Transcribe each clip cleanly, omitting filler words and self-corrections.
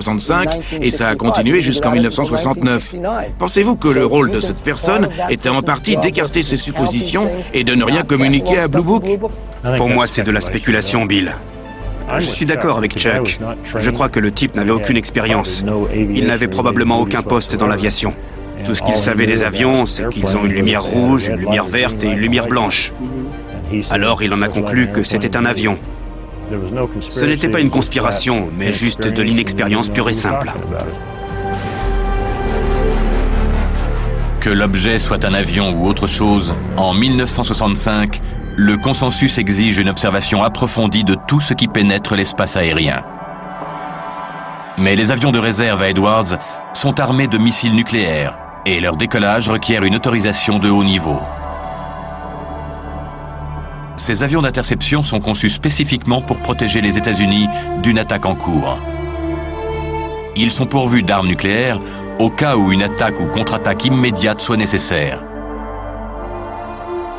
1965 et ça a continué jusqu'en 1969. Pensez-vous que le rôle de cette personne était en partie d'écarter ces suppositions et de ne rien communiquer à Blue Book? Pour moi, c'est de la spéculation, Bill. Je suis d'accord avec Chuck. Je crois que le type n'avait aucune expérience. Il n'avait probablement aucun poste dans l'aviation. Tout ce qu'il savait des avions, c'est qu'ils ont une lumière rouge, une lumière verte et une lumière blanche. Alors il en a conclu que c'était un avion. Ce n'était pas une conspiration, mais juste de l'inexpérience pure et simple. Que l'objet soit un avion ou autre chose, en 1965, le consensus exige une observation approfondie de tout ce qui pénètre l'espace aérien. Mais les avions de réserve à Edwards sont armés de missiles nucléaires et leur décollage requiert une autorisation de haut niveau. Ces avions d'interception sont conçus spécifiquement pour protéger les États-Unis d'une attaque en cours. Ils sont pourvus d'armes nucléaires au cas où une attaque ou contre-attaque immédiate soit nécessaire.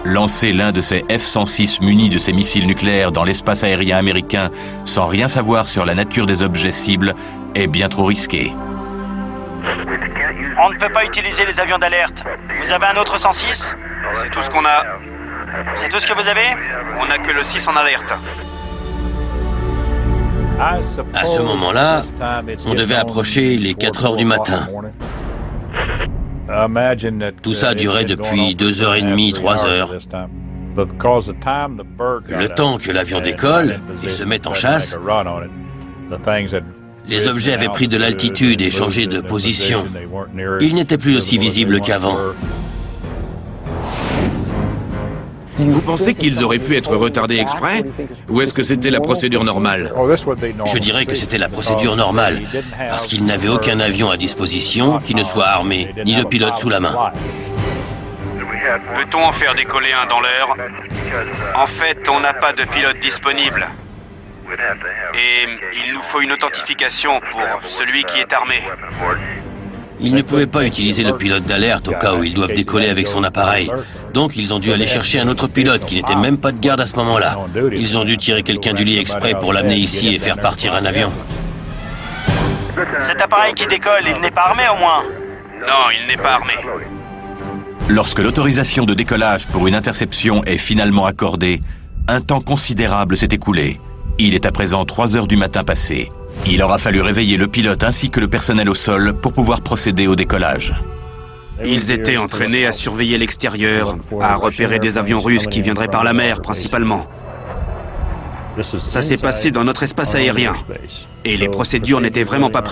Lancer l'un de ces F-106 munis de ces missiles nucléaires dans l'espace aérien américain sans rien savoir sur la nature des objets cibles est bien trop risqué. On ne peut pas utiliser les avions d'alerte. Vous avez un autre 106? C'est tout ce qu'on a. C'est tout ce que vous avez? On n'a que le 6 en alerte. À ce moment-là, on devait approcher les 4 heures du matin. Tout ça durait depuis 2h30, 3 heures. Le temps que l'avion décolle et se mette en chasse, les objets avaient pris de l'altitude et changé de position. Ils n'étaient plus aussi visibles qu'avant. Vous pensez qu'ils auraient pu être retardés exprès? Ou est-ce que c'était la procédure normale? Je dirais que c'était la procédure normale, parce qu'ils n'avaient aucun avion à disposition qui ne soit armé, ni de pilote sous la main. Peut-on en faire décoller un dans l'air? En fait, on n'a pas de pilote disponible. Et il nous faut une authentification pour celui qui est armé. Ils ne pouvaient pas utiliser le pilote d'alerte au cas où ils doivent décoller avec son appareil. Donc ils ont dû aller chercher un autre pilote qui n'était même pas de garde à ce moment-là. Ils ont dû tirer quelqu'un du lit exprès pour l'amener ici et faire partir un avion. Cet appareil qui décolle, il n'est pas armé au moins? Non, il n'est pas armé. Lorsque l'autorisation de décollage pour une interception est finalement accordée, un temps considérable s'est écoulé. Il est à présent 3 heures du matin passé. Il aura fallu réveiller le pilote ainsi que le personnel au sol pour pouvoir procéder au décollage. Ils étaient entraînés à surveiller l'extérieur, à repérer des avions russes qui viendraient par la mer principalement. Ça s'est passé dans notre espace aérien. Et les procédures n'étaient vraiment pas prévues.